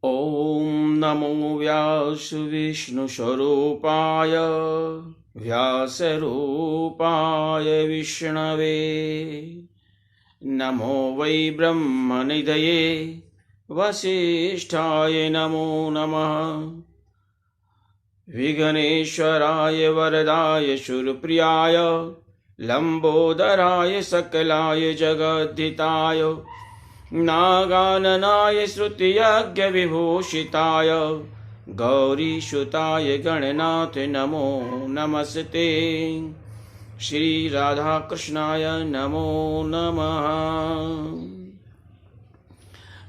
ॐ नमो व्यासविष्णुस्वरूपाय व्यासरूपाय विष्णवे। नमो वै ब्रह्मनिधये वसिष्ठाय नमो नमः। विघ्नेश्वराय वरदाय शूरप्रियाय लंबोदराय सकलाय जगद्धिताय नागाननाय श्रुतियज्ञविभूषिताय गौरीसुताय गणनाथ नमो नमस्ते। श्री राधा कृष्णाय नमो नमः।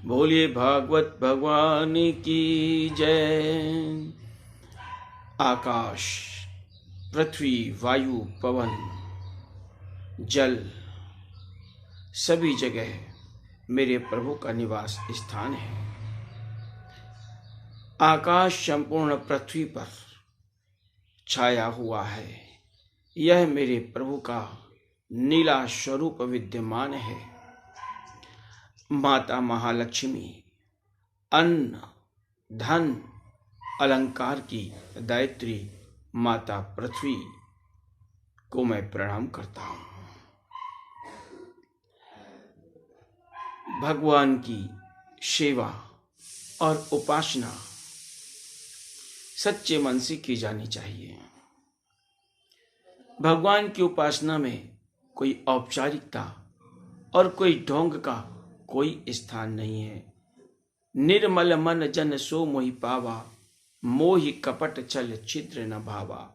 बोलिए भागवत भगवान की जय। आकाश, पृथ्वी, वायु, पवन, जल सभी जगह मेरे प्रभु का निवास स्थान है। आकाश संपूर्ण पृथ्वी पर छाया हुआ है। यह मेरे प्रभु का नीला स्वरूप विद्यमान है। माता महालक्ष्मी अन्न, धन, अलंकार की दायित्री माता पृथ्वी को मैं प्रणाम करता हूँ। भगवान की सेवा और उपासना सच्चे मन से की जानी चाहिए। भगवान की उपासना में कोई औपचारिकता और कोई ढोंग का कोई स्थान नहीं है। निर्मल मन जन सो मोहि पावा, मोहि कपट छल छिद्र न भावा।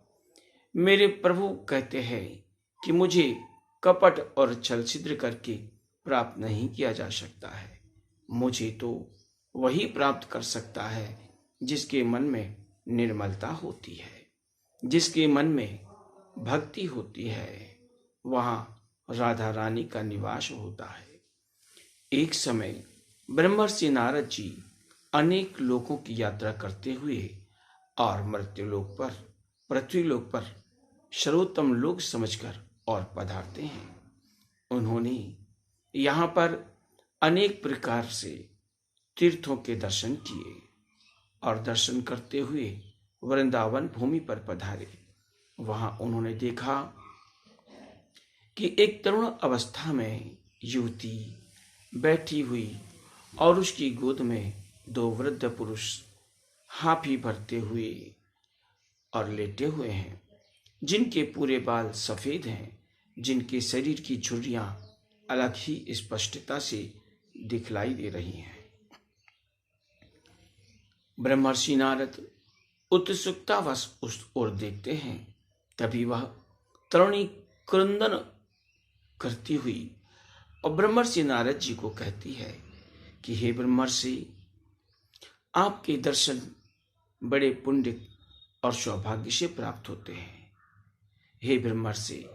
मेरे प्रभु कहते हैं कि मुझे कपट और छल छिद्र करके प्राप्त नहीं किया जा सकता है। मुझे तो वही प्राप्त कर सकता है जिसके मन में निर्मलता होती है, जिसके मन में भक्ति होती है। वहाँ राधा रानी का निवास होता है। एक समय ब्रह्मर्षि नारद जी अनेक लोकों की यात्रा करते हुए और मर्त्यलोक पर, पृथ्वीलोक पर सर्वोत्तम लोक समझकर और पधारते हैं। उन्होंने यहाँ पर अनेक प्रकार से तीर्थों के दर्शन किए और दर्शन करते हुए वृंदावन भूमि पर पधारे। वहां उन्होंने देखा कि एक तरुण अवस्था में युवती बैठी हुई और उसकी गोद में दो वृद्ध पुरुष हाफी भरते हुए और लेटे हुए हैं, जिनके पूरे बाल सफेद हैं, जिनके शरीर की झुर्रियां अलग ही स्पष्टता से दिखलाई दे रही हैं। ब्रह्मर्षि नारद उत्सुकतावश उस ओर देखते हैं। तभी वह तरुणी क्रंदन करती हुई और ब्रह्मर्षि नारद जी को कहती है कि हे ब्रह्मर्षि, आपके दर्शन बड़े पुण्य और सौभाग्य से प्राप्त होते हैं। हे ब्रह्मर्षि,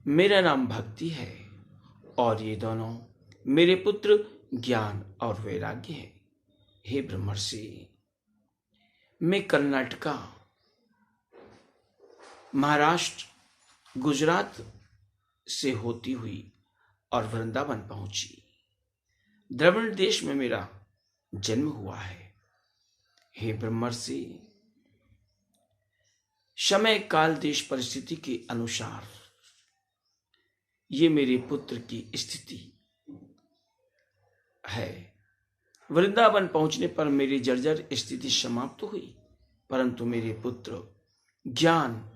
मेरा नाम भक्ति है और ये दोनों मेरे पुत्र ज्ञान और वैराग्य है। हे ब्रह्मर्षि, मैं कर्नाटका, महाराष्ट्र, गुजरात से होती हुई और वृंदावन पहुंची। द्रविड़ देश में मेरा जन्म हुआ है। हे ब्रह्मर्षि, समय काल देश परिस्थिति के अनुसार ये मेरे पुत्र की स्थिति है। वृंदावन पहुंचने पर मेरी जर्जर स्थिति समाप्त हुई, परंतु मेरे पुत्र ज्ञान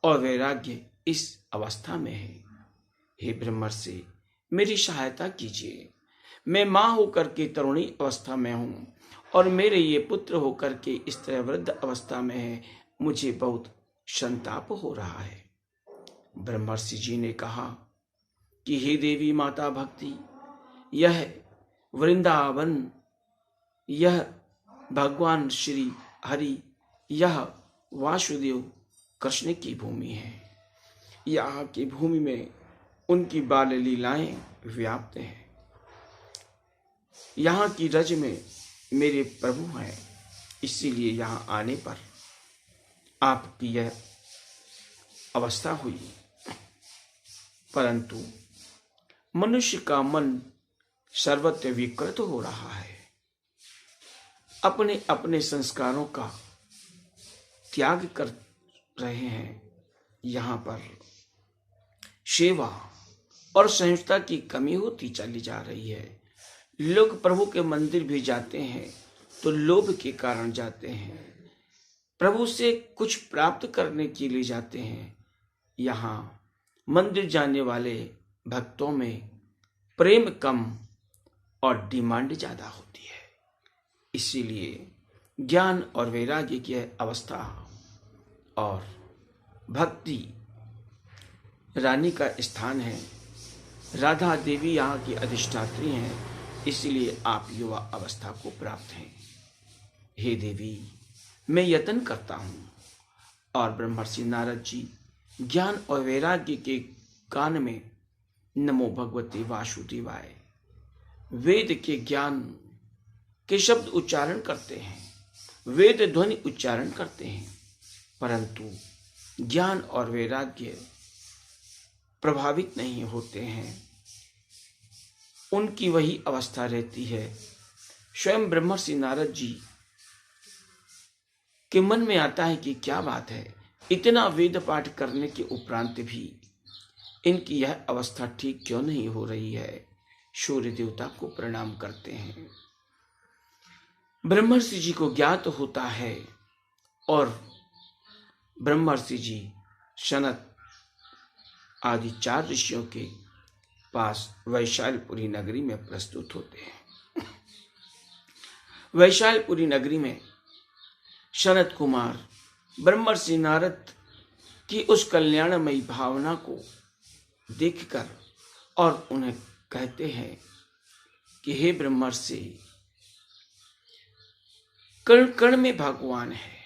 और वैराग्य इस अवस्था में है। हे ब्रह्मर्षि, मेरी सहायता कीजिए। मैं मां होकर के तरुणी अवस्था में हूं और मेरे ये पुत्र होकर के इस तरह वृद्ध अवस्था में है। मुझे बहुत संताप हो रहा है। ब्रह्मर्षि जी ने कहा कि हे देवी माता भक्ति, यह वृंदावन, यह भगवान श्री हरि, यह वासुदेव कृष्ण की भूमि है। यहाँ की भूमि में उनकी बाल लीलाएं व्याप्त हैं। यहाँ की रज में मेरे प्रभु हैं। इसीलिए यहाँ आने पर आपकी यह अवस्था हुई। परंतु मनुष्य का मन सर्वत्र विकृत हो रहा है। अपने अपने संस्कारों का त्याग कर रहे हैं। यहाँ पर सेवा और सहिष्णुता की कमी होती चली जा रही है। लोग प्रभु के मंदिर भी जाते हैं तो लोभ के कारण जाते हैं, प्रभु से कुछ प्राप्त करने के लिए जाते हैं। यहाँ मंदिर जाने वाले भक्तों में प्रेम कम और डिमांड ज्यादा होती है। इसीलिए ज्ञान और वैराग्य की अवस्था और भक्ति रानी का स्थान है। राधा देवी यहाँ की अधिष्ठात्री हैं, इसलिए आप युवा अवस्था को प्राप्त हैं। हे देवी, मैं यत्न करता हूँ। और ब्रह्मर्षि नारद जी ज्ञान और वैराग्य के कान में नमो भगवते वासुदेवाय वेद के ज्ञान के शब्द उच्चारण करते हैं, वेद ध्वनि उच्चारण करते हैं, परंतु ज्ञान और वैराग्य प्रभावित नहीं होते हैं। उनकी वही अवस्था रहती है। स्वयं ब्रह्मर्षि नारद जी के मन में आता है कि क्या बात है, इतना वेद पाठ करने के उपरांत भी इनकी यह अवस्था ठीक क्यों नहीं हो रही है। सूर्य देवता को प्रणाम करते हैं। ब्रह्मर्षि जी को ज्ञात होता है और ब्रह्मर्षि जी सनत आदि 4 ऋषियों के पास वैशालपुरी नगरी में प्रस्तुत होते हैं। वैशालपुरी नगरी में सनत कुमार ब्रह्मर्षि नारद की उस कल्याणमयी भावना को देखकर और उन्हें कहते हैं कि हे ब्रह्मर्षि, कण कण में भगवान है,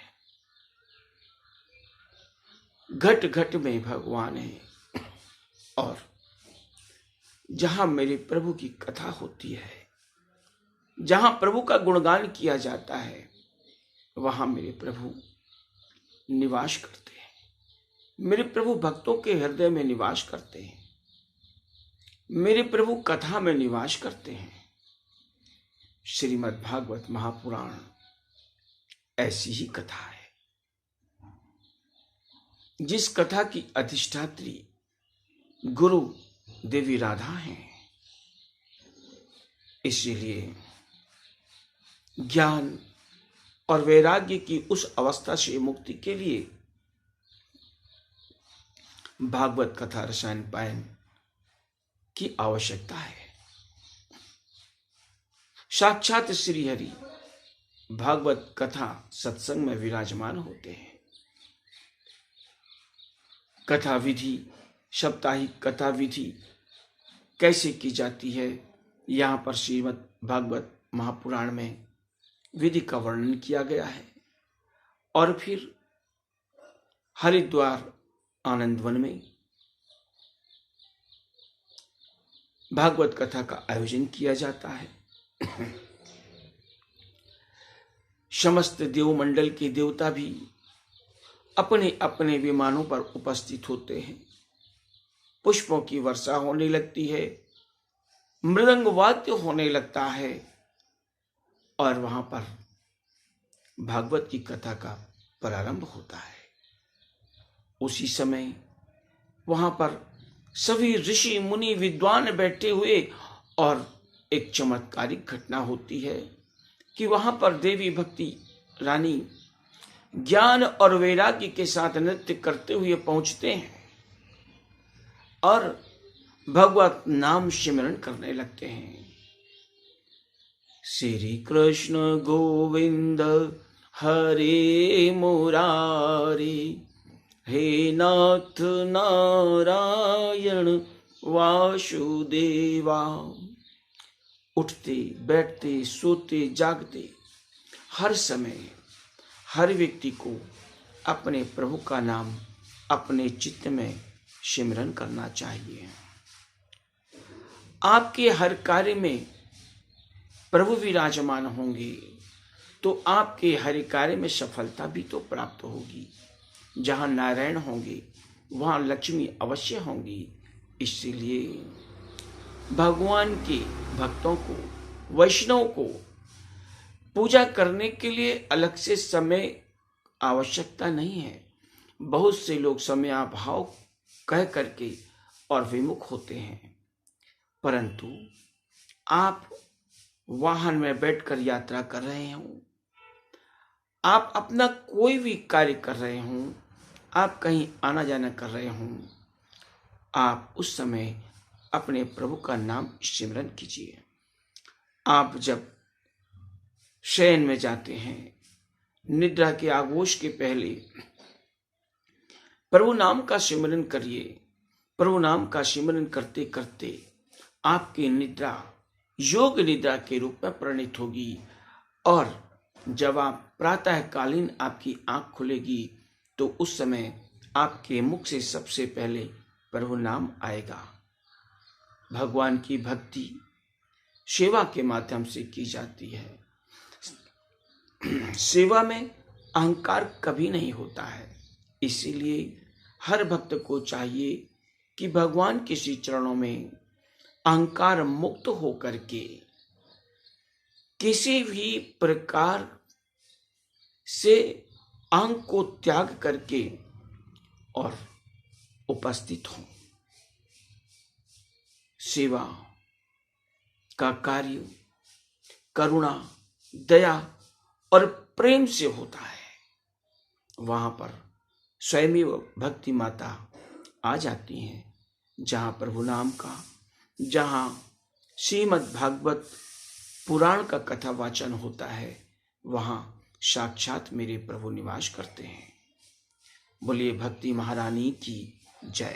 घट घट में भगवान है, और जहां मेरे प्रभु की कथा होती है, जहां प्रभु का गुणगान किया जाता है, वहां मेरे प्रभु निवास करते हैं। मेरे प्रभु भक्तों के हृदय में निवास करते हैं। मेरे प्रभु कथा में निवास करते हैं। श्रीमद् भागवत महापुराण ऐसी ही कथा है, जिस कथा की अधिष्ठात्री गुरु देवी राधा हैं। इसीलिए ज्ञान और वैराग्य की उस अवस्था से मुक्ति के लिए भागवत कथा रसायन पायन की आवश्यकता है। साक्षात श्री हरि भागवत कथा सत्संग में विराजमान होते हैं। कथा विधि, साप्ताहिक कथा विधि कैसे की जाती है, यहाँ पर श्रीमद् भागवत महापुराण में विधि का वर्णन किया गया है। और फिर हरिद्वार आनंदवन में भागवत कथा का आयोजन किया जाता है। समस्त देवमंडल के देवता भी अपने अपने विमानों पर उपस्थित होते हैं। पुष्पों की वर्षा होने लगती है, मृदंग वाद्य होने लगता है, और वहां पर भागवत की कथा का प्रारंभ होता है। उसी समय वहां पर सभी ऋषि मुनि विद्वान बैठे हुए, और एक चमत्कारिक घटना होती है कि वहां पर देवी भक्ति रानी ज्ञान और वैराग्य के साथ नृत्य करते हुए पहुंचते हैं और भगवत नाम सिमरन करने लगते हैं। श्री कृष्ण गोविंद हरे मुरारी, हे नाथ नारायण वासुदेवा। उठते बैठते सोते जागते हर समय हर व्यक्ति को अपने प्रभु का नाम अपने चित्त में सिमरन करना चाहिए। आपके हर कार्य में प्रभु विराजमान होंगे तो आपके हर कार्य में सफलता भी तो प्राप्त होगी। जहाँ नारायण होंगे वहाँ लक्ष्मी अवश्य होंगी। इसलिए भगवान के भक्तों को, वैष्णव को पूजा करने के लिए अलग से समय आवश्यकता नहीं है। बहुत से लोग समयाभाव कह करके और विमुख होते हैं, परंतु आप वाहन में बैठकर यात्रा कर रहे हो, आप अपना कोई भी कार्य कर रहे हो, आप कहीं आना जाना कर रहे हो, आप उस समय अपने प्रभु का नाम सिमरन कीजिए। आप जब शयन में जाते हैं, निद्रा के आगोश के पहले प्रभु नाम का सिमरन करिए। प्रभु नाम का सिमरन करते करते आपकी निद्रा योग निद्रा के रूप में परिणित होगी, और जब आप प्रातःकालीन आपकी आंख खुलेगी तो उस समय आपके मुख से सबसे पहले प्रभु नाम आएगा। भगवान की भक्ति सेवा के माध्यम से की जाती है। सेवा में अहंकार कभी नहीं होता है, इसीलिए हर भक्त को चाहिए कि भगवान के श्री चरणों में अहंकार मुक्त होकर के किसी भी प्रकार से अहंक को त्याग करके और उपस्थित हो। सेवा का कार्य करुणा, दया और प्रेम से होता है। वहां पर स्वयं भक्ति माता आ जाती हैं। जहां प्रभु नाम का, जहां श्रीमद् भागवत पुराण का कथा वाचन होता है, वहां साक्षात मेरे प्रभु निवास करते हैं। बोलिए भक्ति महारानी की जय।